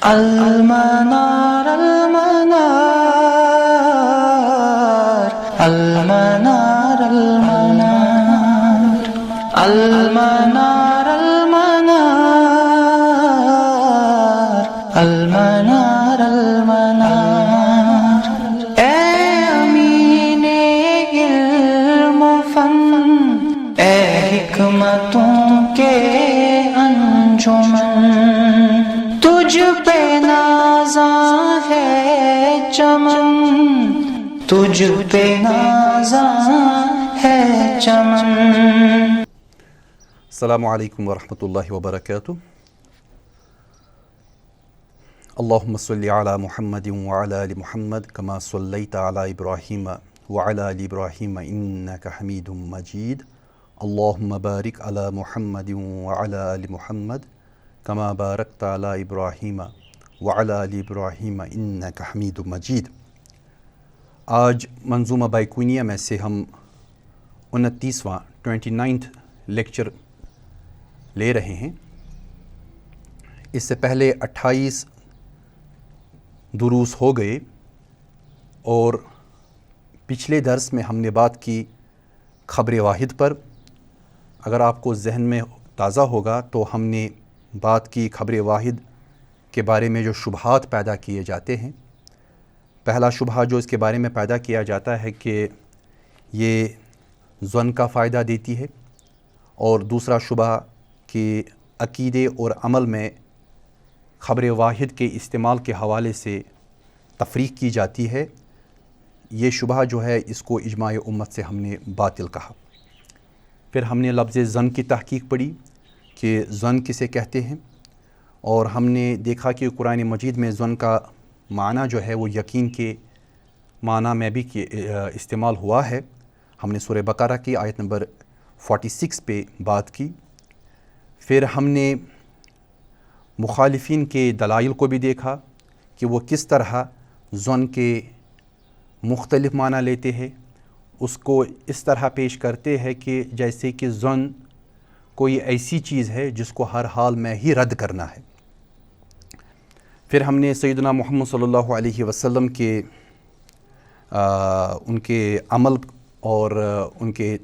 المنار المنار المنار المنار المنار المنار المنار اے امین علم و فن، اے حکمتوں کے انجمن، تجھ پہ نازاں ہے چمن، تجھ پہ نازاں ہے چمن۔ السلام علیکم ورحمۃ اللہ وبرکاتہ۔ اللہم صلی علی محمد وعلی آل محمد کما صلیت علی ابراہیم وعلی آل ابراہیم انک حمید مجید۔ اللہم بارک علی محمد وعلی آل محمد کما بارکت علی ابراہیم وعلی آل ابراہیم انک حمید مجید۔ آج منظومہ بائیکونیہ میں سے ہم 29واں لیکچر لے رہے ہیں۔ اس سے پہلے 28 دروس ہو گئے اور پچھلے درس میں ہم نے بات کی خبر واحد پر۔ اگر آپ کو ذہن میں تازہ ہوگا تو ہم نے بات کی خبر واحد کے بارے میں جو شبہات پیدا کیے جاتے ہیں۔ پہلا شبہ جو اس کے بارے میں پیدا کیا جاتا ہے کہ یہ ظن کا فائدہ دیتی ہے، اور دوسرا شبہ کہ عقیدے اور عمل میں خبر واحد کے استعمال کے حوالے سے تفریق کی جاتی ہے۔ یہ شبہ جو ہے اس کو اجماع امت سے ہم نے باطل کہا۔ پھر ہم نے لفظ ظن کی تحقیق پڑھی کہ ظن کسے کہتے ہیں، اور ہم نے دیکھا کہ قرآن مجید میں ظن کا معنی جو ہے وہ یقین کے معنی میں بھی استعمال ہوا ہے۔ ہم نے سورہ بقرہ کی آیت نمبر 46 پہ بات کی۔ پھر ہم نے مخالفین کے دلائل کو بھی دیکھا کہ وہ کس طرح ظن کے مختلف معنی لیتے ہیں، اس کو اس طرح پیش کرتے ہیں کہ جیسے کہ ظن کوئی ایسی چیز ہے جس کو ہر حال میں ہی رد کرنا ہے۔ پھر ہم نے سیدنا محمد صلی اللہ علیہ وسلم کے ان کے عمل اور ان کے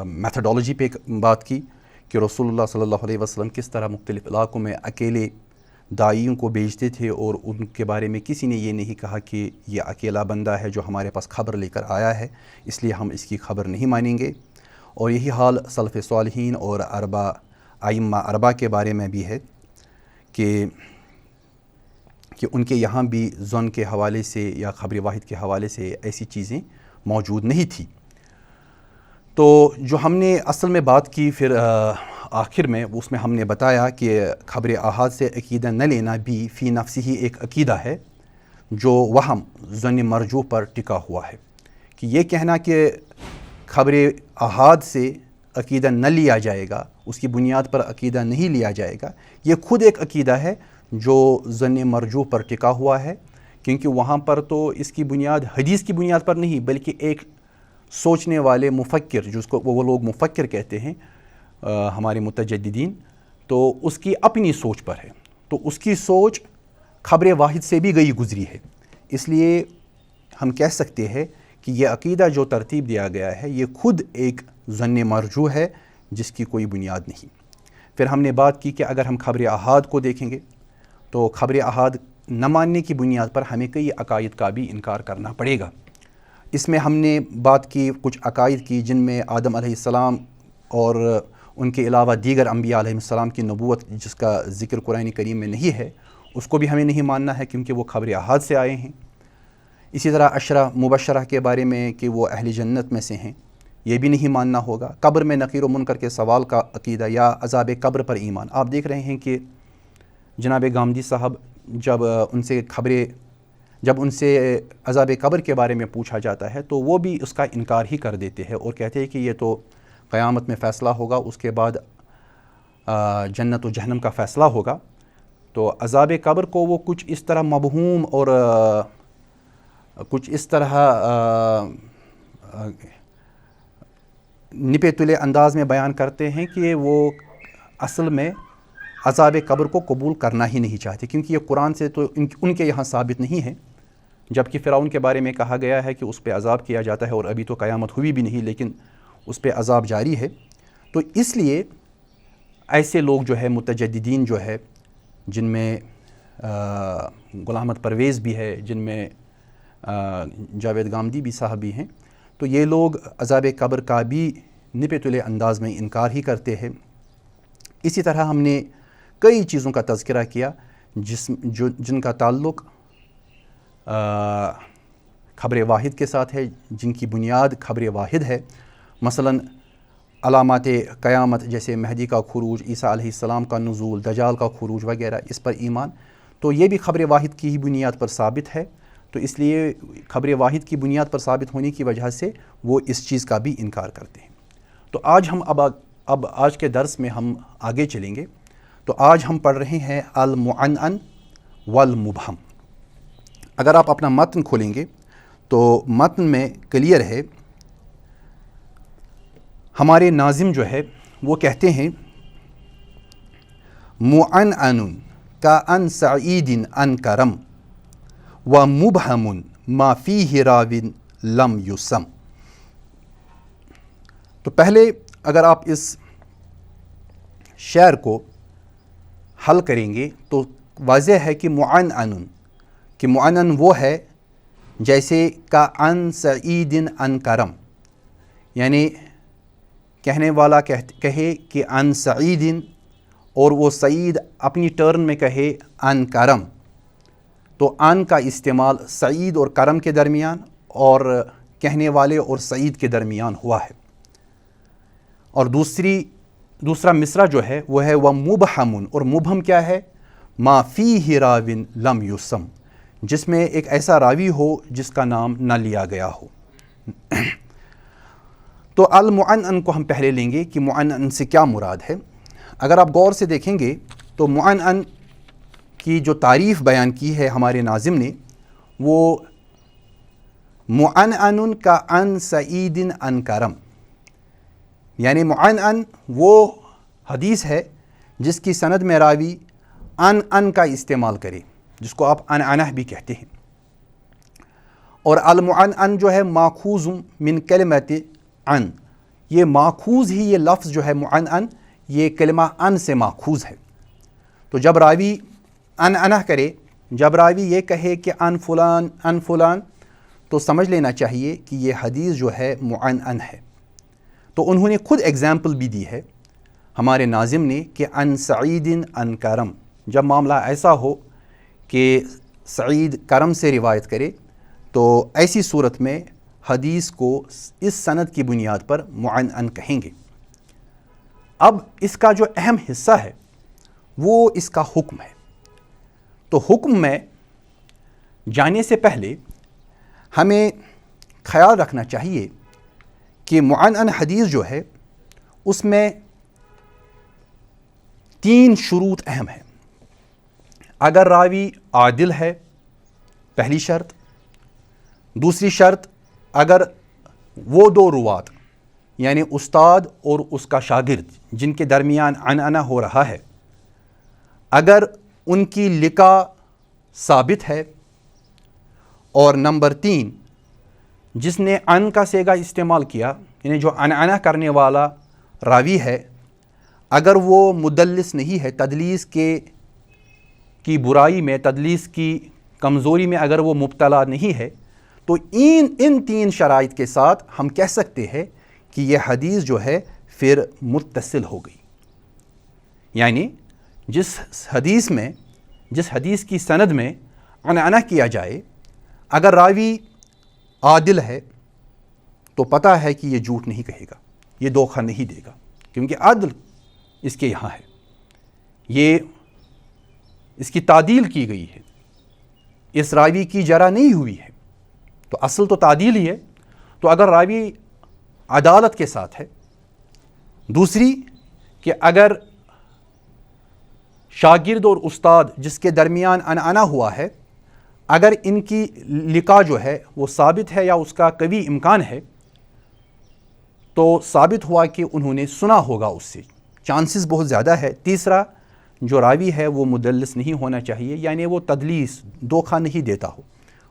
میتھڈالوجی پہ بات کی کہ رسول اللہ صلی اللہ علیہ وسلم کس طرح مختلف علاقوں میں اکیلے داعیوں کو بھیجتے تھے، اور ان کے بارے میں کسی نے یہ نہیں کہا کہ یہ اکیلا بندہ ہے جو ہمارے پاس خبر لے کر آیا ہے، اس لیے ہم اس کی خبر نہیں مانیں گے۔ اور یہی حال سلف صالحین اور ائمہ اربعہ کے بارے میں بھی ہے کہ ان کے یہاں بھی ظن کے حوالے سے یا خبر واحد کے حوالے سے ایسی چیزیں موجود نہیں تھی۔ تو جو ہم نے اصل میں بات کی پھر آخر میں اس میں ہم نے بتایا کہ خبر احاد سے عقیدہ نہ لینا بھی فی نفسی ہی ایک عقیدہ ہے جو وہم ظن مرجوح پر ٹکا ہوا ہے، کہ یہ کہنا کہ خبر احاد سے عقیدہ نہ لیا جائے گا، اس کی بنیاد پر عقیدہ نہیں لیا جائے گا، یہ خود ایک عقیدہ ہے جو ظن مرجوح پر ٹکا ہوا ہے، کیونکہ وہاں پر تو اس کی بنیاد حدیث کی بنیاد پر نہیں بلکہ ایک سوچنے والے مفکر، جس کو وہ لوگ مفکر کہتے ہیں ہمارے متجددین، تو اس کی اپنی سوچ پر ہے، تو اس کی سوچ خبر واحد سے بھی گئی گزری ہے۔ اس لیے ہم کہہ سکتے ہیں کہ یہ عقیدہ جو ترتیب دیا گیا ہے یہ خود ایک ظن مرجوح ہے جس کی کوئی بنیاد نہیں۔ پھر ہم نے بات کی کہ اگر ہم خبر احاد کو دیکھیں گے تو خبر احاد نہ ماننے کی بنیاد پر ہمیں کئی عقائد کا بھی انکار کرنا پڑے گا۔ اس میں ہم نے بات کی کچھ عقائد کی جن میں آدم علیہ السلام اور ان کے علاوہ دیگر انبیاء علیہ السلام کی نبوت جس کا ذکر قرآن کریم میں نہیں ہے، اس کو بھی ہمیں نہیں ماننا ہے کیونکہ وہ خبر احاد سے آئے ہیں۔ اسی طرح عشرہ مبشرہ کے بارے میں کہ وہ اہل جنت میں سے ہیں، یہ بھی نہیں ماننا ہوگا۔ قبر میں نقیر و منکر کے سوال کا عقیدہ یا عذاب قبر پر ایمان۔ آپ دیکھ رہے ہیں کہ جناب گامدی صاحب جب ان سے عذاب قبر کے بارے میں پوچھا جاتا ہے تو وہ بھی اس کا انکار ہی کر دیتے ہیں اور کہتے ہیں کہ یہ تو قیامت میں فیصلہ ہوگا، اس کے بعد جنت و جہنم کا فیصلہ ہوگا۔ تو عذاب قبر کو وہ کچھ اس طرح مبہوم اور کچھ اس طرح نپے تلے انداز میں بیان کرتے ہیں کہ وہ اصل میں عذاب قبر کو قبول کرنا ہی نہیں چاہتے، کیونکہ یہ قرآن سے تو ان کے یہاں ثابت نہیں ہے، جبکہ فرعون کے بارے میں کہا گیا ہے کہ اس پہ عذاب کیا جاتا ہے، اور ابھی تو قیامت ہوئی بھی نہیں لیکن اس پہ عذاب جاری ہے۔ تو اس لیے ایسے لوگ جو ہے متجددین جو ہے، جن میں غلام احمد پرویز بھی ہے، جن میں جاوید گامدی بھی صاحب بھی ہیں، تو یہ لوگ عذاب قبر کا بھی نپے تلے انداز میں انکار ہی کرتے ہیں۔ اسی طرح ہم نے کئی چیزوں کا تذکرہ کیا جن کا تعلق خبر واحد کے ساتھ ہے، جن کی بنیاد خبر واحد ہے، مثلا علامات قیامت جیسے مہدی کا خروج، عیسیٰ علیہ السلام کا نزول، دجال کا خروج وغیرہ، اس پر ایمان، تو یہ بھی خبر واحد کی ہی بنیاد پر ثابت ہے۔ تو اس لیے خبر واحد کی بنیاد پر ثابت ہونے کی وجہ سے وہ اس چیز کا بھی انکار کرتے ہیں۔ تو آج ہم اب آج کے درس میں ہم آگے چلیں گے۔ تو آج ہم پڑھ رہے ہیں المعنعن والمبہم۔ اگر آپ اپنا متن کھولیں گے تو متن میں کلیئر ہے، ہمارے ناظم جو ہے وہ کہتے ہیں معنعن کان سعید ان کرم ومبہم ما فیہ راو لم یسم۔ تو پہلے اگر آپ اس شعر کو حل کریں گے تو واضح ہے کہ معنعن وہ ہے جیسے کا ان سعید ان کرم، یعنی کہنے والا کہے کہ ان سعید، اور وہ سعید اپنی ٹرن میں کہے ان کرم، تو ان کا استعمال سعید اور کرم کے درمیان اور کہنے والے اور سعید کے درمیان ہوا ہے۔ اور دوسرا مصرع جو ہے وہ ہے ومبہم، اور مبہم کیا ہے؟ ما فیہ راو لم یسم، جس میں ایک ایسا راوی ہو جس کا نام نہ لیا گیا ہو۔ تو المعنعن کو ہم پہلے لیں گے کہ معنعن سے کیا مراد ہے۔ اگر آپ غور سے دیکھیں گے تو معنعن کی جو تعریف بیان کی ہے ہمارے ناظم نے، وہ معنعن کا ان سعید ان کرم، یعنی معنعن وہ حدیث ہے جس کی سند میں راوی ان کا استعمال کرے، جس کو آپ عنعنہ بھی کہتے ہیں۔ اور المعنعن جو ہے ماخوذ من کلمۃ ان، یہ ماخوذ ہی، یہ لفظ جو ہے معنعن، یہ کلمہ ان سے ماخوذ ہے۔ تو جب راوی عنعنہ کرے، جب راوی یہ کہے کہ ان فلان، تو سمجھ لینا چاہیے کہ یہ حدیث جو ہے معنعن ہے۔ تو انہوں نے خود ایگزامپل بھی دی ہے ہمارے ناظم نے کہ ان سعید ان کرم، جب معاملہ ایسا ہو کہ سعید کرم سے روایت کرے تو ایسی صورت میں حدیث کو اس سند کی بنیاد پر معنعن کہیں گے۔ اب اس کا جو اہم حصہ ہے وہ اس کا حکم ہے۔ تو حکم میں جانے سے پہلے ہمیں خیال رکھنا چاہیے کہ معنعن حدیث جو ہے اس میں 3 شروط اہم ہیں۔ اگر راوی عادل ہے، پہلی شرط۔ دوسری شرط، اگر وہ 2 روات یعنی استاد اور اس کا شاگرد جن کے درمیان عنعنہ ہو رہا ہے، اگر ان کی لقا ثابت ہے، اور نمبر 3 جس نے ان کا صیغہ استعمال کیا، یعنی جو عنعنہ کرنے والا راوی ہے، اگر وہ مدلس نہیں ہے، تدلیس کی برائی میں، تدلیس کی کمزوری میں اگر وہ مبتلا نہیں ہے، تو ان 3 شرائط کے ساتھ ہم کہہ سکتے ہیں کہ یہ حدیث جو ہے پھر متصل ہو گئی۔ یعنی جس حدیث کی سند میں عنعنہ کیا جائے، اگر راوی عادل ہے تو پتہ ہے کہ یہ جھوٹ نہیں کہے گا، یہ دھوکہ نہیں دے گا، کیونکہ عدل اس کے یہاں ہے، یہ اس کی تعدیل کی گئی ہے، اس راوی کی جرح نہیں ہوئی ہے، تو اصل تو تعدیل ہی ہے۔ تو اگر راوی عدالت کے ساتھ ہے، دوسری کہ اگر شاگرد اور استاد جس کے درمیان عنعنہ ہوا ہے، اگر ان کی لقا جو ہے وہ ثابت ہے یا اس کا قوی امکان ہے، تو ثابت ہوا کہ انہوں نے سنا ہوگا اس سے، چانسز بہت زیادہ ہے۔ تیسرا جو راوی ہے وہ مدلس نہیں ہونا چاہیے، یعنی وہ تدلیس دھوکہ نہیں دیتا ہو،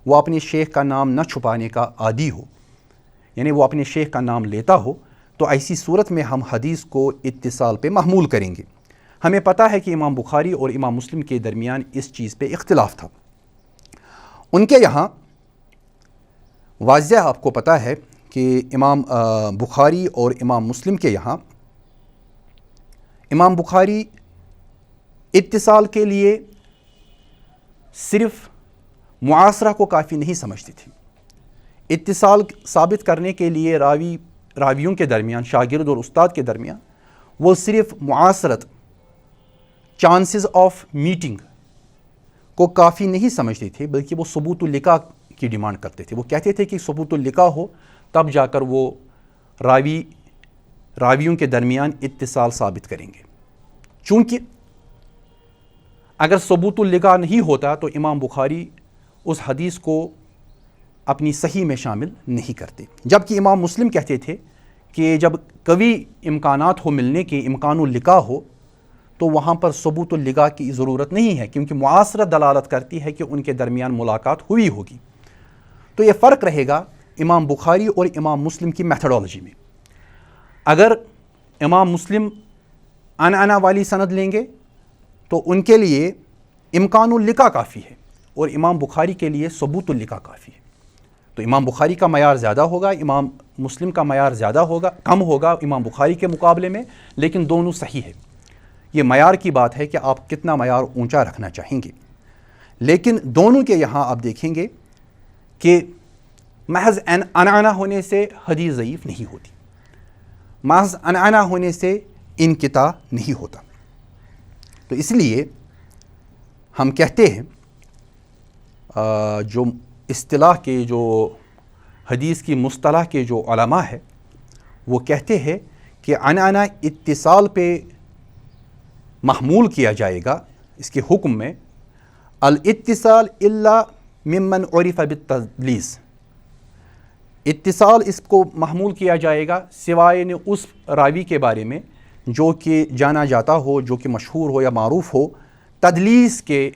وہ اپنے شیخ کا نام نہ چھپانے کا عادی ہو، یعنی وہ اپنے شیخ کا نام لیتا ہو، تو ایسی صورت میں ہم حدیث کو اتصال پہ محمول کریں گے۔ ہمیں پتہ ہے کہ امام بخاری اور امام مسلم کے درمیان اس چیز پہ اختلاف تھا۔ ان کے یہاں واضح آپ کو پتہ ہے کہ امام بخاری اور امام مسلم کے یہاں امام بخاری اتصال کے لیے صرف معاصرہ کو کافی نہیں سمجھتے تھے۔ اتصال ثابت کرنے کے لیے راویوں کے درمیان، شاگرد اور استاد کے درمیان، وہ صرف معاصرت، چانسز آف میٹنگ کو کافی نہیں سمجھتے تھے، بلکہ وہ ثبوت اللقاء کی ڈیمانڈ کرتے تھے۔ وہ کہتے تھے کہ ثبوت اللقاء ہو تب جا کر وہ راویوں کے درمیان اتصال ثابت کریں گے، چونکہ اگر ثبوت اللقاء نہیں ہوتا تو امام بخاری اس حدیث کو اپنی صحیح میں شامل نہیں کرتے، جبکہ امام مسلم کہتے تھے کہ جب قوی امکانات ہو ملنے کے، امکان اللقاء ہو، تو وہاں پر ثبوت اللقاء کی ضرورت نہیں ہے، کیونکہ معاصرت دلالت کرتی ہے کہ ان کے درمیان ملاقات ہوئی ہوگی۔ تو یہ فرق رہے گا امام بخاری اور امام مسلم کی میتھڈالوجی میں۔ اگر امام مسلم عنعنہ والی سند لیں گے تو ان کے لیے امکان اللقاء کافی ہے، اور امام بخاری کے لیے ثبوت اللقاء کافی ہے۔ تو امام بخاری کا معیار زیادہ ہوگا، امام مسلم کا معیار زیادہ ہوگا، کم ہوگا امام بخاری کے مقابلے میں، لیکن دونوں صحیح ہے۔ یہ معیار کی بات ہے کہ آپ کتنا معیار اونچا رکھنا چاہیں گے، لیکن دونوں کے یہاں آپ دیکھیں گے کہ محض عنعنہ ہونے سے حدیث ضعیف نہیں ہوتی، محض عنعنہ ہونے سے انقطاع نہیں ہوتا۔ تو اس لیے ہم کہتے ہیں جو اصطلاح کے، جو حدیث کی مصطلح کے جو علماء ہے وہ کہتے ہیں کہ عنعنہ اتصال پہ محمول کیا جائے گا اس کے حکم میں، الاتصال الا ممن عرف بالتدلیس، اتصال اس کو محمول کیا جائے گا سوائے اس راوی کے بارے میں جو کہ جانا جاتا ہو، جو کہ مشہور ہو یا معروف ہو تدلیس کے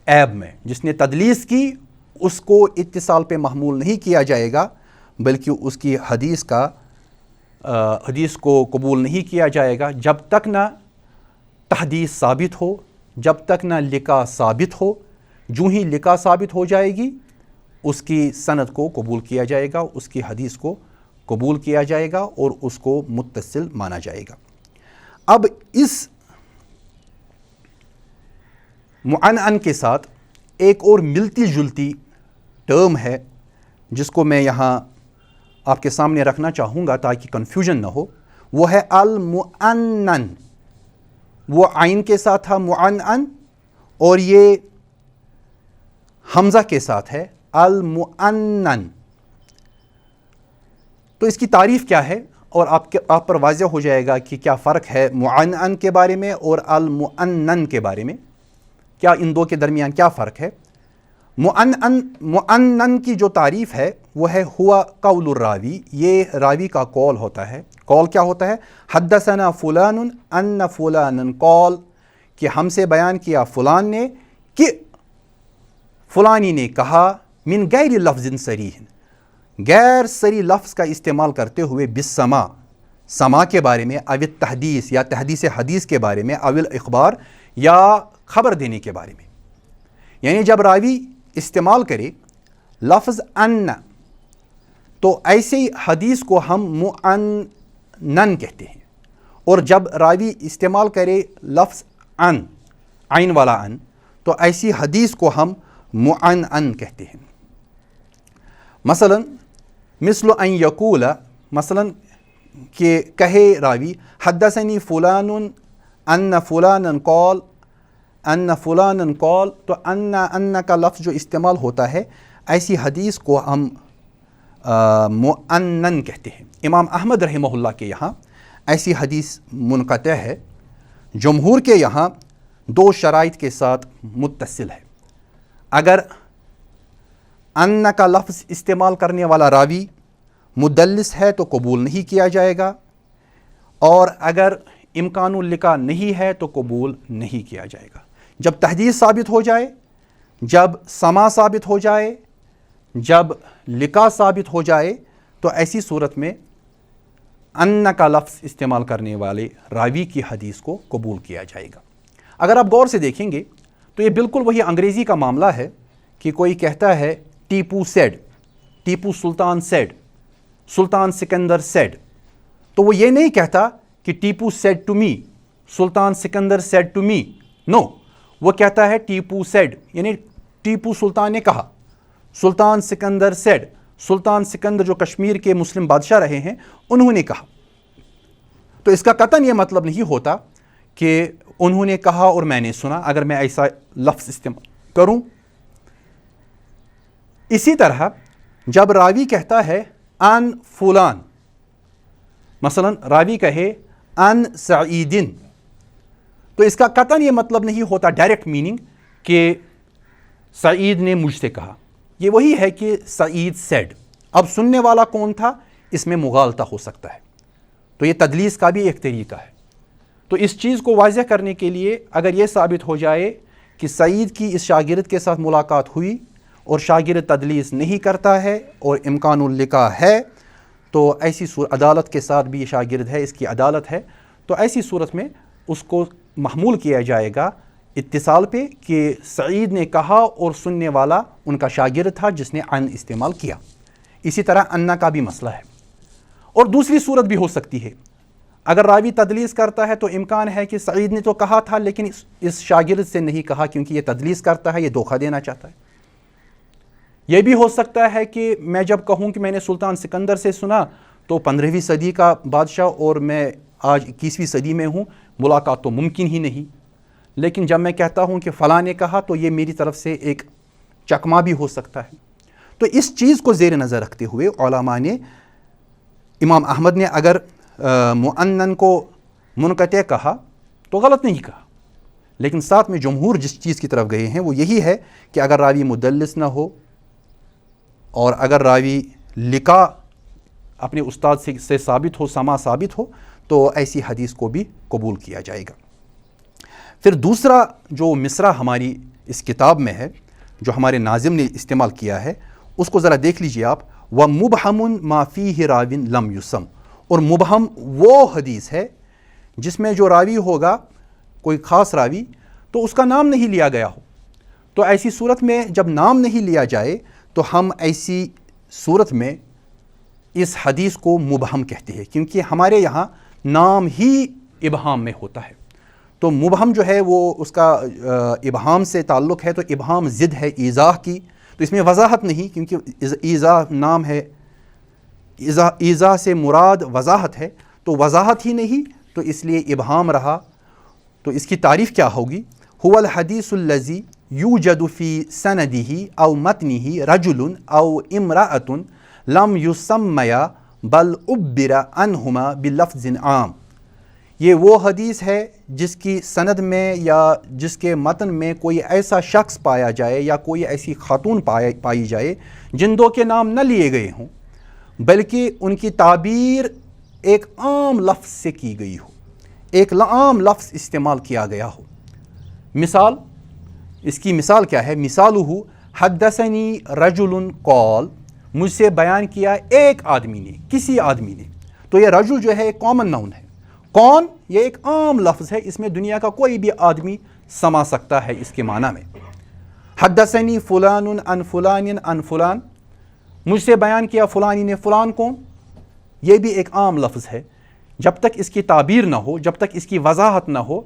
عیب میں۔ جس نے تدلیس کی اس کو اتصال پہ محمول نہیں کیا جائے گا، بلکہ اس کی حدیث کو قبول نہیں کیا جائے گا جب تک نہ تحدیث ثابت ہو، جب تک نہ لقاء ثابت ہو۔ جو ہی لقاء ثابت ہو جائے گی اس کی سند کو قبول کیا جائے گا، اس کی حدیث کو قبول کیا جائے گا اور اس کو متصل مانا جائے گا۔ اب اس معنعن کے ساتھ ایک اور ملتی جلتی ٹرم ہے جس کو میں یہاں آپ کے سامنے رکھنا چاہوں گا تاکہ کنفیوژن نہ ہو، وہ ہے المعنن۔ وہ عین کے ساتھ تھا معنعن، اور یہ حمزہ کے ساتھ ہے المعنن۔ تو اس کی تعریف کیا ہے، اور آپ پر واضح ہو جائے گا کہ کیا فرق ہے معنعن کے بارے میں اور المعنن کے بارے میں، کیا ان دو کے درمیان کیا فرق ہے۔ معنن کی جو تعریف ہے وہ ہے ہوا قول الراوی، یہ راوی کا قول ہوتا ہے۔ قول کیا ہوتا ہے؟ حدثنا فلان ان فلان قال، کہ ہم سے بیان کیا فلان نے کہ فلانی نے کہا، من غیر لفظ صریح، غیر صریح لفظ کا استعمال کرتے ہوئے، بالسماع، سماع کے بارے میں، او التحدیث یا تحدیث حدیث کے بارے میں، او الاخبار یا خبر دینے کے بارے میں۔ یعنی جب راوی استعمال کرے لفظ ان تو ایسی حدیث کو ہم معنن کہتے ہیں، اور جب راوی استعمال کرے لفظ ان، عین والا ان، تو ایسی حدیث کو ہم معنن کہتے ہیں۔ مثلا مثل ان یقول، مثلا کہ کہے راوی حدثنی فلان ان فلانا قال، ان فلانا قال، تو ان کا لفظ جو استعمال ہوتا ہے ایسی حدیث کو ہم معنن کہتے ہیں۔ امام احمد رحمہ اللہ کے یہاں ایسی حدیث منقطع ہے، جمہور کے یہاں دو شرائط کے ساتھ متصل ہے۔ اگر ان کا لفظ استعمال کرنے والا راوی مدلس ہے تو قبول نہیں کیا جائے گا، اور اگر امکان اللقاء نہیں ہے تو قبول نہیں کیا جائے گا۔ جب تحدیث ثابت ہو جائے، جب سما ثابت ہو جائے، جب لقاء ثابت ہو جائے، تو ایسی صورت میں ان کا لفظ استعمال کرنے والے راوی کی حدیث کو قبول کیا جائے گا۔ اگر آپ غور سے دیکھیں گے تو یہ بالکل وہی انگریزی کا معاملہ ہے کہ کوئی کہتا ہے Tipu said, Tipu Sultan said, Sultan Sikandar said, تو وہ یہ نہیں کہتا کہ Tipu said to me, Sultan Sikandar said to me, no, وہ کہتا ہے ٹیپو سیڈ، یعنی ٹیپو سلطان نے کہا، سلطان سکندر سیڈ، سلطان سکندر جو کشمیر کے مسلم بادشاہ رہے ہیں انہوں نے کہا۔ تو اس کا قطعاً یہ مطلب نہیں ہوتا کہ انہوں نے کہا اور میں نے سنا، اگر میں ایسا لفظ استعمال کروں۔ اسی طرح جب راوی کہتا ہے ان فلان، مثلا راوی کہے ان سعیدن، تو اس کا قطعاً یہ مطلب نہیں ہوتا ڈائریکٹ میننگ کہ سعید نے مجھ سے کہا، یہ وہی ہے کہ سعید سیڈ۔ اب سننے والا کون تھا، اس میں مغالطہ ہو سکتا ہے، تو یہ تدلیس کا بھی ایک طریقہ ہے۔ تو اس چیز کو واضح کرنے کے لیے اگر یہ ثابت ہو جائے کہ سعید کی اس شاگرد کے ساتھ ملاقات ہوئی اور شاگرد تدلیس نہیں کرتا ہے اور امکان اللقاء ہے، تو ایسی صورت عدالت کے ساتھ بھی یہ شاگرد ہے، اس کی عدالت ہے، تو ایسی صورت میں اس کو محمول کیا جائے گا اتصال پہ کہ سعید نے کہا اور سننے والا ان کا شاگرد تھا جس نے ان استعمال کیا۔ اسی طرح انا کا بھی مسئلہ ہے۔ اور دوسری صورت بھی ہو سکتی ہے، اگر راوی تدلیس کرتا ہے تو امکان ہے کہ سعید نے تو کہا تھا لیکن اس شاگرد سے نہیں کہا کیونکہ یہ تدلیس کرتا ہے، یہ دھوکہ دینا چاہتا ہے۔ یہ بھی ہو سکتا ہے کہ میں جب کہوں کہ میں نے سلطان سکندر سے سنا تو 15ویں صدی کا بادشاہ اور میں آج 21ویں صدی میں ہوں، ملاقات تو ممکن ہی نہیں، لیکن جب میں کہتا ہوں کہ فلاں نے کہا تو یہ میری طرف سے ایک چکما بھی ہو سکتا ہے۔ تو اس چیز کو زیر نظر رکھتے ہوئے علماء نے، امام احمد نے اگر مؤنن کو منقطع کہا تو غلط نہیں کہا، لیکن ساتھ میں جمہور جس چیز کی طرف گئے ہیں وہ یہی ہے کہ اگر راوی مدلس نہ ہو اور اگر راوی لقاء اپنے استاد سے ثابت ہو، سما ثابت ہو، تو ایسی حدیث کو بھی قبول کیا جائے گا۔ پھر دوسرا جو مصرع ہماری اس کتاب میں ہے جو ہمارے ناظم نے استعمال کیا ہے، اس کو ذرا دیکھ لیجئے آپ۔ وَمُبْحَمٌ مَا فِيهِ رَاوٍ لَمْ يُسَمْ، اور مبہم وہ حدیث ہے جس میں جو راوی ہوگا کوئی خاص راوی تو اس کا نام نہیں لیا گیا ہو۔ تو ایسی صورت میں جب نام نہیں لیا جائے تو ہم ایسی صورت میں اس حدیث کو مبہم کہتے ہیں، کیونکہ ہمارے یہاں نام ہی ابہام میں ہوتا ہے۔ تو مبہم جو ہے وہ اس کا ابہام سے تعلق ہے، تو ابہام ضد ہے ایضاح کی، تو اس میں وضاحت نہیں، کیونکہ ایضاح نام ہے، ایضاح سے مراد وضاحت ہے، تو وضاحت ہی نہیں، تو اس لیے ابہام رہا۔ تو اس کی تعریف کیا ہوگی؟ هو الحدیث الذی یوجد فی سندہ او متنہ رجل او امرأة لم یسمیا بل عبر عنہما بلفظ عام۔ یہ وہ حدیث ہے جس کی سند میں یا جس کے متن میں کوئی ایسا شخص پایا جائے یا کوئی ایسی خاتون پائی جائے جن دو کے نام نہ لیے گئے ہوں، بلکہ ان کی تعبیر ایک عام لفظ سے کی گئی ہو، ایک عام لفظ استعمال کیا گیا ہو۔ مثال، اس کی مثال کیا ہے؟ مثالہ حدثنی رجل قال، مجھ سے بیان کیا ایک آدمی نے، کسی آدمی نے۔ تو یہ رجل جو ہے ایک کامن ناؤن ہے، کون، یہ ایک عام لفظ ہے، اس میں دنیا کا کوئی بھی آدمی سما سکتا ہے اس کے معنی میں۔ حدثنی فلان عن فلان عن فلان، مجھ سے بیان کیا فلانی نے، فلان کون، یہ بھی ایک عام لفظ ہے۔ جب تک اس کی تعبیر نہ ہو، جب تک اس کی وضاحت نہ ہو،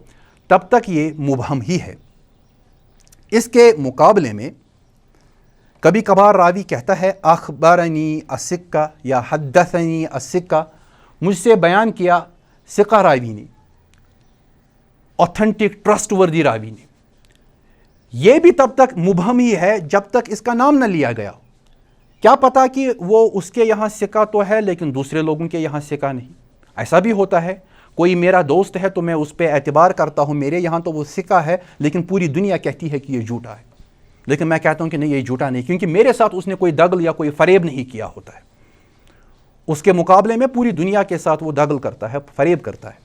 تب تک یہ مبہم ہی ہے۔ اس کے مقابلے میں کبھی کبھار راوی کہتا ہے اخبرنی الثقہ یا حدثنی الثقہ، مجھ سے بیان کیا ثقہ راوی نے، اوتھنٹک ٹرسٹ وردی راوی نے۔ یہ بھی تب تک مبہم ہی ہے جب تک اس کا نام نہ لیا گیا۔ کیا پتا کہ وہ اس کے یہاں ثقہ تو ہے لیکن دوسرے لوگوں کے یہاں ثقہ نہیں۔ ایسا بھی ہوتا ہے، کوئی میرا دوست ہے تو میں اس پہ اعتبار کرتا ہوں، میرے یہاں تو وہ ثقہ ہے لیکن پوری دنیا کہتی ہے کہ یہ جھوٹا ہے، لیکن میں کہتا ہوں کہ نہیں یہ جھوٹا نہیں، کیونکہ میرے ساتھ اس نے کوئی دغل یا کوئی فریب نہیں کیا ہوتا ہے۔ اس کے مقابلے میں پوری دنیا کے ساتھ وہ دغل کرتا ہے، فریب کرتا ہے۔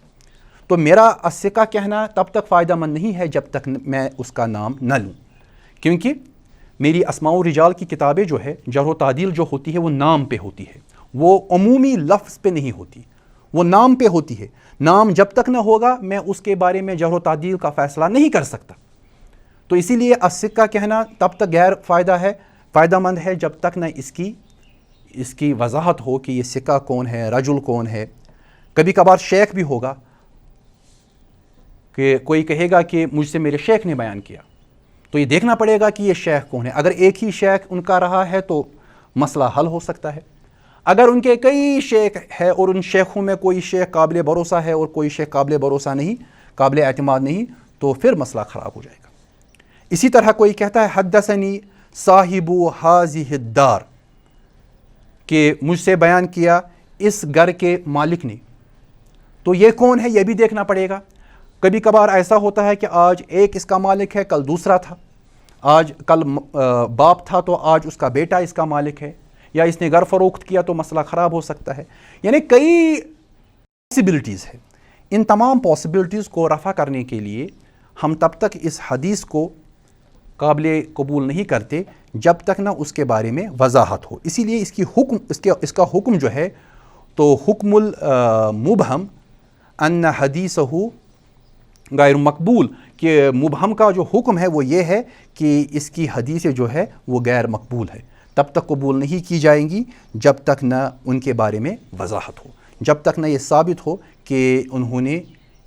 تو میرا الثقہ کہنا تب تک فائدہ مند نہیں ہے جب تک میں اس کا نام نہ لوں، کیونکہ میری اسماء و رجال کی کتابیں جو ہے جرح و تعدیل جو ہوتی ہے وہ نام پہ ہوتی ہے، وہ عمومی لفظ پہ نہیں ہوتی، وہ نام پہ ہوتی ہے۔ نام جب تک نہ ہوگا میں اس کے بارے میں جرح و تعدیل کا فیصلہ نہیں کر سکتا۔ تو اسی لیے الثقہ کہنا تب تک غیر فائدہ مند ہے جب تک نہ اس کی وضاحت ہو کہ یہ ثقہ کون ہے، رجل کون ہے۔ کبھی کبھار شیخ بھی ہوگا کہ کوئی کہے گا کہ مجھ سے میرے شیخ نے بیان کیا، تو یہ دیکھنا پڑے گا کہ یہ شیخ کون ہے۔ اگر ایک ہی شیخ ان کا رہا ہے تو مسئلہ حل ہو سکتا ہے، اگر ان کے کئی شیخ ہے اور ان شیخوں میں کوئی شیخ قابل بھروسہ ہے اور کوئی شیخ قابل بھروسہ نہیں، قابل اعتماد نہیں، تو پھر مسئلہ خراب ہو جائے گا۔ اسی طرح کوئی کہتا ہے حدثنی صاحب ہذہ الدار، کہ مجھ سے بیان کیا اس گھر کے مالک نے، تو یہ کون ہے یہ بھی دیکھنا پڑے گا۔ کبھی کبھار ایسا ہوتا ہے کہ آج ایک اس کا مالک ہے، کل دوسرا تھا، کل باپ تھا تو آج اس کا بیٹا اس کا مالک ہے، یا اس نے گھر فروخت کیا تو مسئلہ خراب ہو سکتا ہے۔ یعنی کئی پاسبلٹیز ہیں۔ ان تمام پاسبلٹیز کو رفع کرنے کے لیے ہم تب تک اس حدیث کو قابل قبول نہیں کرتے جب تک نہ اس کے بارے میں وضاحت ہو۔ اسی لیے اس کا حکم جو ہے تو حکم المبہم ان حدیثہ غیر مقبول، کہ مبہم کا جو حکم ہے وہ یہ ہے کہ اس کی حدیث جو ہے وہ غیر مقبول ہے، تب تک قبول نہیں کی جائیں گی جب تک نہ ان کے بارے میں وضاحت ہو، جب تک نہ یہ ثابت ہو کہ انہوں نے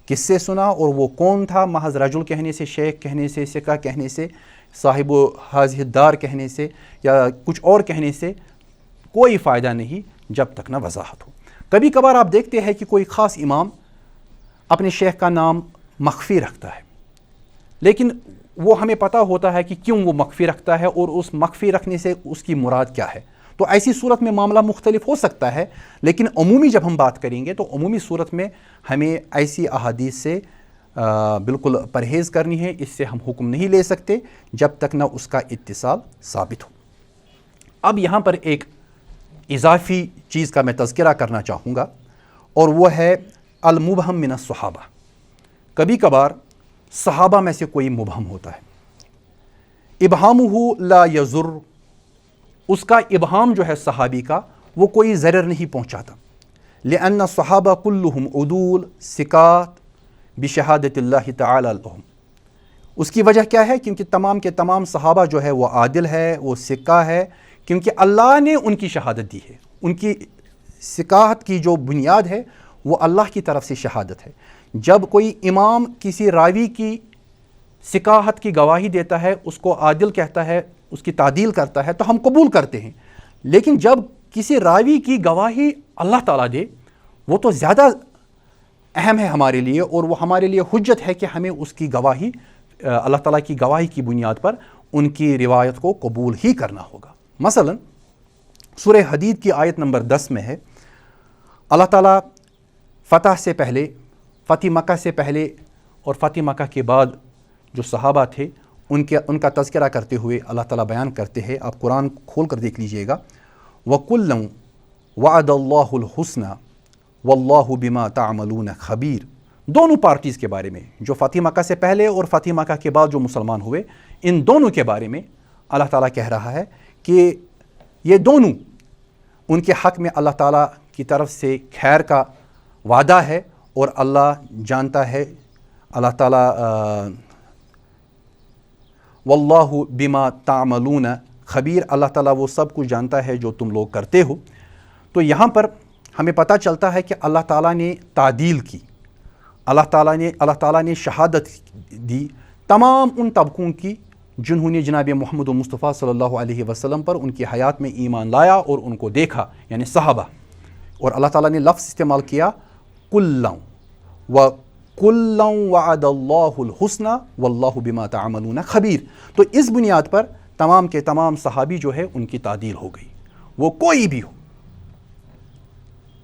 کس سے سنا اور وہ کون تھا۔ محض رجل کہنے سے، شیخ کہنے سے، ثقہ کہنے سے، صاحب ہذہ الدار کہنے سے یا کچھ اور کہنے سے کوئی فائدہ نہیں جب تک نہ وضاحت ہو۔ کبھی کبھار آپ دیکھتے ہیں کہ کوئی خاص امام اپنے شیخ کا نام مخفی رکھتا ہے، لیکن وہ ہمیں پتہ ہوتا ہے کہ کیوں وہ مخفی رکھتا ہے اور اس مخفی رکھنے سے اس کی مراد کیا ہے۔ تو ایسی صورت میں معاملہ مختلف ہو سکتا ہے، لیکن عمومی جب ہم بات کریں گے تو عمومی صورت میں ہمیں ایسی احادیث سے بالکل پرہیز کرنی ہے، اس سے ہم حکم نہیں لے سکتے جب تک نہ اس کا اتصال ثابت ہو۔ اب یہاں پر ایک اضافی چیز کا میں تذکرہ کرنا چاہوں گا، اور وہ ہے المبہم من الصحابہ۔ کبھی کبھار صحابہ میں سے کوئی مبہم ہوتا ہے، ابہامہ لا یضر، اس کا ابہام جو ہے صحابی کا وہ کوئی ضرر نہیں پہنچاتا، لأن الصحابہ کلہم عدول ثقات بشہادت اللہ تعالی لہم۔ اس کی وجہ کیا ہے؟ کیونکہ تمام کے تمام صحابہ جو ہے وہ عادل ہے، وہ ثقہ ہے، کیونکہ اللہ نے ان کی شہادت دی ہے۔ ان کی ثقات کی جو بنیاد ہے وہ اللہ کی طرف سے شہادت ہے۔ جب کوئی امام کسی راوی کی ثقاحت کی گواہی دیتا ہے، اس کو عادل کہتا ہے، اس کی تعدیل کرتا ہے، تو ہم قبول کرتے ہیں، لیکن جب کسی راوی کی گواہی اللہ تعالیٰ دے وہ تو زیادہ اہم ہے ہمارے لیے، اور وہ ہمارے لیے حجت ہے کہ ہمیں اس کی گواہی، اللہ تعالیٰ کی گواہی کی بنیاد پر ان کی روایت کو قبول ہی کرنا ہوگا۔ مثلا سورہ حدید کی آیت نمبر 10 میں ہے، اللہ تعالیٰ فتح مکہ سے پہلے اور فتح مکہ کے بعد جو صحابہ تھے ان کا تذکرہ کرتے ہوئے اللہ تعالیٰ بیان کرتے ہیں، آپ قرآن کھول کر دیکھ لیجئے گا، وَكُلًّا وَعَدَ اللَّهُ الْحُسْنَى وَاللَّهُ بِمَا تَعْمَلُونَ خَبِيرٌ۔ دونوں پارٹیز کے بارے میں، جو فتح مکہ سے پہلے اور فتح مکہ کے بعد جو مسلمان ہوئے، ان دونوں کے بارے میں اللہ تعالیٰ کہہ رہا ہے کہ یہ دونوں ان کے حق میں اللہ تعالیٰ کی طرف سے خیر کا وعدہ ہے، اور اللہ جانتا ہے، اللہ تعالیٰ واللہ بما تعملون خبیر، اللہ تعالیٰ وہ سب کچھ جانتا ہے جو تم لوگ کرتے ہو۔ تو یہاں پر ہمیں پتہ چلتا ہے کہ اللہ تعالیٰ نے تعدیل کی، اللہ تعالیٰ نے شہادت دی تمام ان طبقوں کی جنہوں نے جناب محمد مصطفیٰ صلی اللہ علیہ وسلم پر ان کی حیات میں ایمان لایا اور ان کو دیکھا، یعنی صحابہ، اور اللہ تعالیٰ نے لفظ استعمال کیا کُلًّا وَكُلًّا وَعَدَ اللَّهُ الْحُسْنَى وَاللَّهُ بِمَا تَعْمَلُونَ خَبِيرٌ۔ تو اس بنیاد پر تمام کے تمام صحابی جو ہے ان کی تعدیل ہو گئی، وہ کوئی بھی ہو،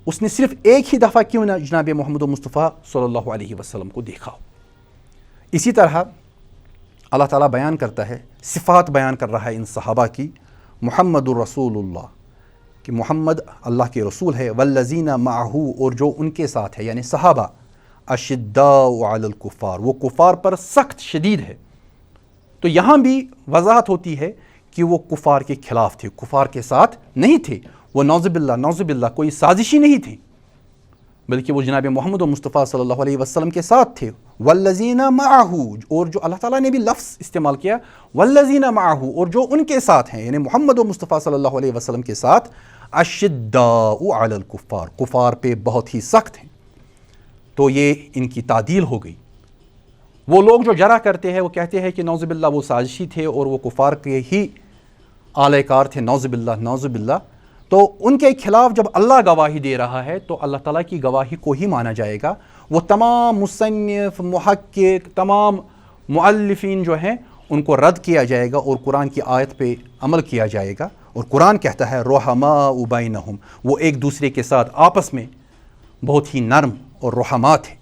اس نے صرف ایک ہی دفعہ کیوں نہ جناب محمد مصطفیٰ صلی اللہ علیہ وسلم کو دیکھا ہو۔ اسی طرح اللہ تعالیٰ بیان کرتا ہے، صفات بیان کر رہا ہے ان صحابہ کی، محمد الرسول اللہ، کہ محمد اللہ کے رسول ہے، والذین معہ، اور جو ان کے ساتھ ہے، یعنی صحابہ، اشداء علی الکفار، وہ کفار پر سخت شدید ہے۔ تو یہاں بھی وضاحت ہوتی ہے کہ وہ کفار کے خلاف تھے، کفار کے ساتھ نہیں تھے، وہ نعوذ باللہ کوئی سازشی نہیں تھی، بلکہ وہ جناب محمد و مصطفیٰ صلی اللہ علیہ وسلم کے ساتھ تھے۔ والذین معہ، اور جو اللہ تعالیٰ نے بھی لفظ استعمال کیا والذین معہ، اور جو ان کے ساتھ ہیں یعنی محمد و مصطفیٰ صلی اللہ علیہ وسلم کے ساتھ، اشداء علی الکفار، کفار پہ بہت ہی سخت ہیں۔ تو یہ ان کی تعدیل ہو گئی۔ وہ لوگ جو جرح کرتے ہیں وہ کہتے ہیں کہ نعوذ باللہ وہ سازشی تھے اور وہ کفار کے ہی اعلی کار تھے، نعوذ باللہ، تو ان کے خلاف جب اللہ گواہی دے رہا ہے تو اللہ تعالیٰ کی گواہی کو ہی مانا جائے گا۔ وہ تمام مصنف، محقق، تمام مؤلفین جو ہیں ان کو رد کیا جائے گا اور قرآن کی آیت پہ عمل کیا جائے گا۔ اور قرآن کہتا ہے رحماء بینہم، وہ ایک دوسرے کے ساتھ آپس میں بہت ہی نرم اور رحماء تھے۔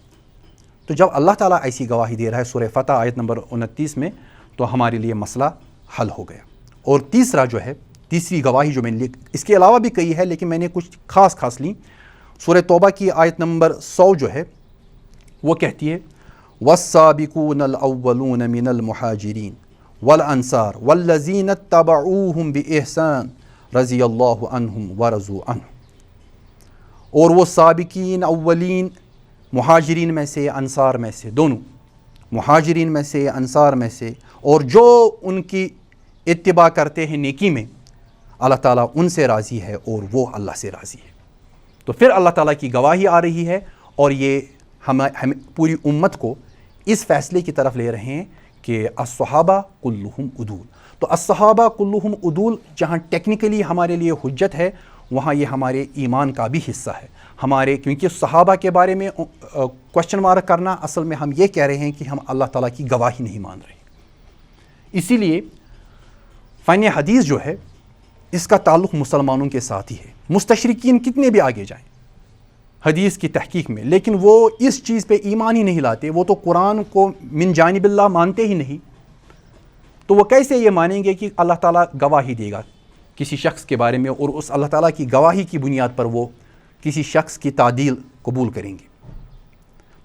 تو جب اللہ تعالیٰ ایسی گواہی دے رہا ہے سورہ فتح آیت نمبر 29 میں، تو ہمارے لیے مسئلہ حل ہو گیا۔ اور تیسری گواہی جو میں نے لی، اس کے علاوہ بھی کئی ہے لیکن میں نے کچھ خاص لی۔ سورہ توبہ کی آیت نمبر 100 جو ہے وہ کہتی ہے والسابقون الاولون من المہاجرین والانصار والذین اتبعوہم باحسان رضی اللہ عنہم ورضوا عنہ، اور وہ سابقین اولین، مہاجرین میں سے انصار میں سے، دونوں مہاجرین میں سے انصار میں سے، اور جو ان کی اتباع کرتے ہیں نیکی میں، اللہ تعالیٰ ان سے راضی ہے اور وہ اللہ سے راضی ہے۔ تو پھر اللہ تعالیٰ کی گواہی آ رہی ہے اور یہ ہم پوری امت کو اس فیصلے کی طرف لے رہے ہیں کہ الصحابہ کلہم عدول۔ تو الصحابہ کلہم عدول جہاں ٹیکنیکلی ہمارے لیے حجت ہے، وہاں یہ ہمارے ایمان کا بھی حصہ ہے ہمارے، کیونکہ صحابہ کے بارے میں کوشچن مارک کرنا اصل میں ہم یہ کہہ رہے ہیں کہ ہم اللہ تعالیٰ کی گواہی نہیں مان رہے۔ اسی لیے فن حدیث جو ہے اس کا تعلق مسلمانوں کے ساتھ ہی ہے۔ مستشرقین کتنے بھی آگے جائیں حدیث کی تحقیق میں، لیکن وہ اس چیز پہ ایمان ہی نہیں لاتے، وہ تو قرآن کو من جانب اللہ مانتے ہی نہیں، تو وہ کیسے یہ مانیں گے کہ اللہ تعالیٰ گواہی دے گا کسی شخص کے بارے میں اور اس اللہ تعالیٰ کی گواہی کی بنیاد پر وہ کسی شخص کی تعدیل قبول کریں گے؟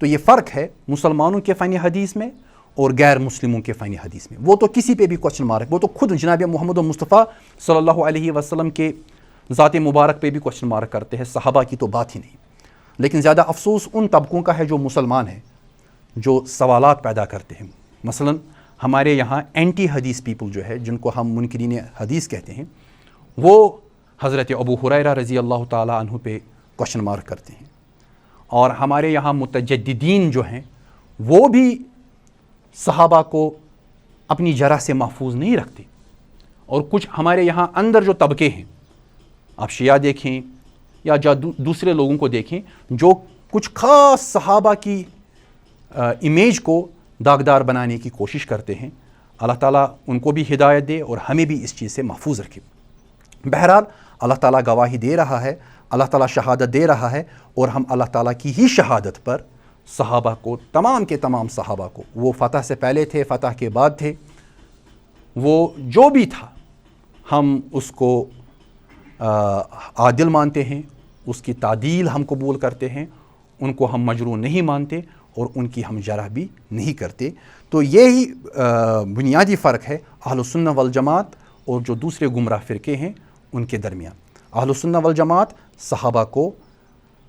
تو یہ فرق ہے مسلمانوں کے فن حدیث میں اور غیر مسلموں کے فن حدیث میں۔ وہ تو کسی پہ بھی کوشچن مارک، وہ تو خود جناب محمد و مصطفیٰ صلی اللہ علیہ وسلم کے ذات مبارک پہ بھی کوشچن مارک کرتے ہیں، صحابہ کی تو بات ہی نہیں۔ لیکن زیادہ افسوس ان طبقوں کا ہے جو مسلمان ہیں، جو سوالات پیدا کرتے ہیں۔ مثلا ہمارے یہاں اینٹی حدیث پیپل جو ہے، جن کو ہم منکرین حدیث کہتے ہیں، وہ حضرت ابو ہریرہ رضی اللہ تعالیٰ عنہ پہ کوشچن مارک کرتے ہیں، اور ہمارے یہاں متجددین جو ہیں وہ بھی صحابہ کو اپنی جرح سے محفوظ نہیں رکھتے۔ اور کچھ ہمارے یہاں اندر جو طبقے ہیں، آپ شیعہ دیکھیں یا دوسرے لوگوں کو دیکھیں، جو کچھ خاص صحابہ کی امیج کو داغدار بنانے کی کوشش کرتے ہیں، اللہ تعالیٰ ان کو بھی ہدایت دے اور ہمیں بھی اس چیز سے محفوظ رکھے۔ بہرحال اللہ تعالیٰ گواہی دے رہا ہے، اللہ تعالیٰ شہادت دے رہا ہے، اور ہم اللہ تعالیٰ کی ہی شہادت پر صحابہ کو، تمام کے تمام صحابہ کو، وہ فتح سے پہلے تھے، فتح کے بعد تھے، وہ جو بھی تھا، ہم اس کو عادل مانتے ہیں، اس کی تعدیل ہم قبول کرتے ہیں، ان کو ہم مجروح نہیں مانتے اور ان کی ہم جرح بھی نہیں کرتے۔ تو یہی بنیادی فرق ہے اہل السنہ والجماعت اور جو دوسرے گمراہ فرقے ہیں ان کے درمیان۔ اہل السنہ والجماعت صحابہ کو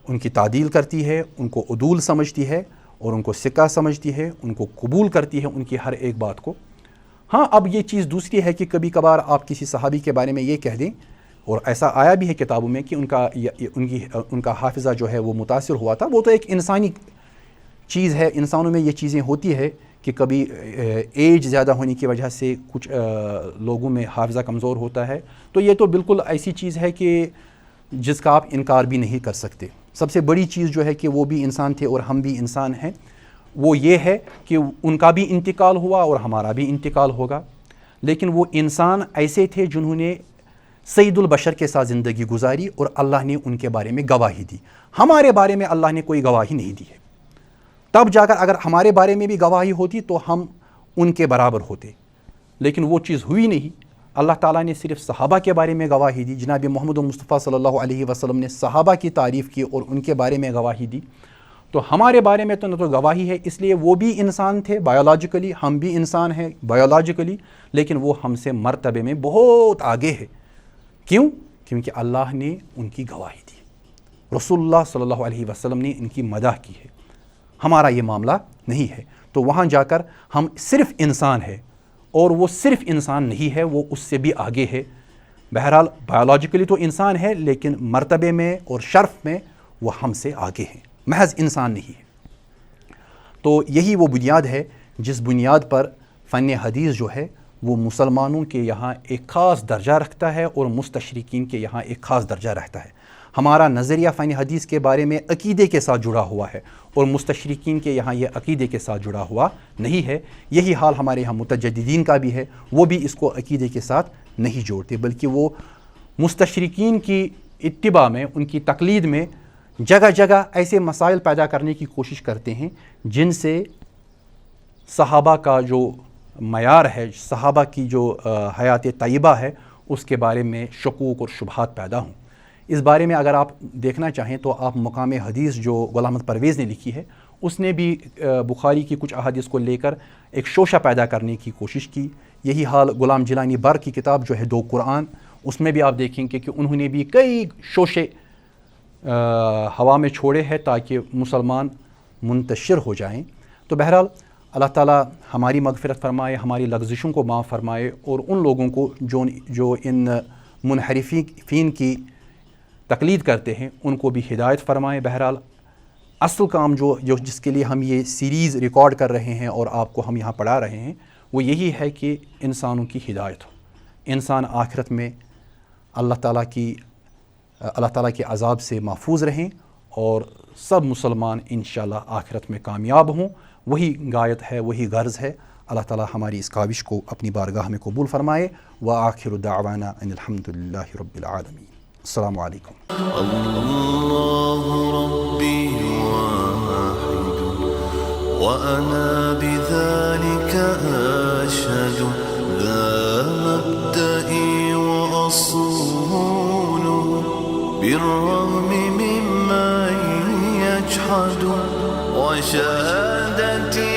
ان کی تعدیل کرتی ہے، ان کو عدول سمجھتی ہے اور ان کو ثقہ سمجھتی ہے، ان کو قبول کرتی ہے ان کی ہر ایک بات کو۔ ہاں، اب یہ چیز دوسری ہے کہ کبھی کبھار آپ کسی صحابی کے بارے میں یہ کہہ دیں، اور ایسا آیا بھی ہے کتابوں میں کہ ان کا حافظہ جو ہے وہ متاثر ہوا تھا۔ وہ تو ایک انسانی چیز ہے، انسانوں میں یہ چیزیں ہوتی ہے کہ کبھی ایج زیادہ ہونے کی وجہ سے کچھ لوگوں میں حافظہ کمزور ہوتا ہے، تو یہ تو بالکل ایسی چیز ہے کہ جس کا آپ انکار بھی نہیں کر سکتے۔ سب سے بڑی چیز جو ہے کہ وہ بھی انسان تھے اور ہم بھی انسان ہیں، وہ یہ ہے کہ ان کا بھی انتقال ہوا اور ہمارا بھی انتقال ہوگا، لیکن وہ انسان ایسے تھے جنہوں نے سید البشر کے ساتھ زندگی گزاری اور اللہ نے ان کے بارے میں گواہی دی۔ ہمارے بارے میں اللہ نے کوئی گواہی نہیں دی ہے، تب جا کر اگر ہمارے بارے میں بھی گواہی ہوتی تو ہم ان کے برابر ہوتے، لیکن وہ چیز ہوئی نہیں۔ اللہ تعالیٰ نے صرف صحابہ کے بارے میں گواہی دی، جناب محمد مصطفیٰ صلی اللہ علیہ وسلم نے صحابہ کی تعریف کی اور ان کے بارے میں گواہی دی۔ تو ہمارے بارے میں تو نہ تو گواہی ہے، اس لیے وہ بھی انسان تھے بایولوجیکلی، ہم بھی انسان ہیں بایولوجیکلی، لیکن وہ ہم سے مرتبے میں بہت آگے ہے۔ کیوں؟ کیونکہ اللہ نے ان کی گواہی دی، رسول اللہ صلی اللہ علیہ وسلم نے ان کی مدح کی ہے۔ ہمارا یہ معاملہ نہیں ہے، تو وہاں جا کر ہم صرف انسان ہے، اور وہ صرف انسان نہیں ہے، وہ اس سے بھی آگے ہے۔ بہرحال بایولوجیکلی تو انسان ہے، لیکن مرتبے میں اور شرف میں وہ ہم سے آگے ہیں، محض انسان نہیں ہے۔ تو یہی وہ بنیاد ہے جس بنیاد پر فن حدیث جو ہے وہ مسلمانوں کے یہاں ایک خاص درجہ رکھتا ہے اور مستشرقین کے یہاں ایک خاص درجہ رہتا ہے۔ ہمارا نظریہ فن حدیث کے بارے میں عقیدے کے ساتھ جڑا ہوا ہے، اور مستشرقین کے یہاں یہ عقیدے کے ساتھ جڑا ہوا نہیں ہے۔ یہی حال ہمارے یہاں متجددین کا بھی ہے، وہ بھی اس کو عقیدے کے ساتھ نہیں جوڑتے، بلکہ وہ مستشرقین کی اتباع میں، ان کی تقلید میں جگہ جگہ ایسے مسائل پیدا کرنے کی کوشش کرتے ہیں جن سے صحابہ کا جو معیار ہے، صحابہ کی جو حیات طیبہ ہے، اس کے بارے میں شکوک اور شبہات پیدا ہوں۔ اس بارے میں اگر آپ دیکھنا چاہیں تو آپ مقام حدیث جو غلام احمد پرویز نے لکھی ہے، اس نے بھی بخاری کی کچھ احادیث کو لے کر ایک شوشہ پیدا کرنے کی کوشش کی۔ یہی حال غلام جیلانی بر کی کتاب جو ہے دو قرآن، اس میں بھی آپ دیکھیں گے کہ انہوں نے بھی کئی شوشے ہوا میں چھوڑے ہیں تاکہ مسلمان منتشر ہو جائیں۔ تو بہرحال اللہ تعالیٰ ہماری مغفرت فرمائے، ہماری لغزشوں کو معاف فرمائے، اور ان لوگوں کو جو ان منحرفین کی تقلید کرتے ہیں ان کو بھی ہدایت فرمائے۔ بہرحال اصل کام جو جس کے لیے ہم یہ سیریز ریکارڈ کر رہے ہیں اور آپ کو ہم یہاں پڑھا رہے ہیں، وہ یہی ہے کہ انسانوں کی ہدایت ہو، انسان آخرت میں اللہ تعالیٰ کے عذاب سے محفوظ رہیں، اور سب مسلمان انشاءاللہ آخرت میں کامیاب ہوں۔ وہی غایت ہے، وہی غرض ہے۔ اللہ تعالیٰ ہماری اس کاوش کو اپنی بارگاہ میں قبول فرمائے۔ وآخر دعوانا ان الحمد للہ رب العالمین۔ السلام علیکم۔ اللہ ربی واحد وأنا بذلك أشهد لا مبدئي وأصول بالرغم ممن يجحد وشهادتي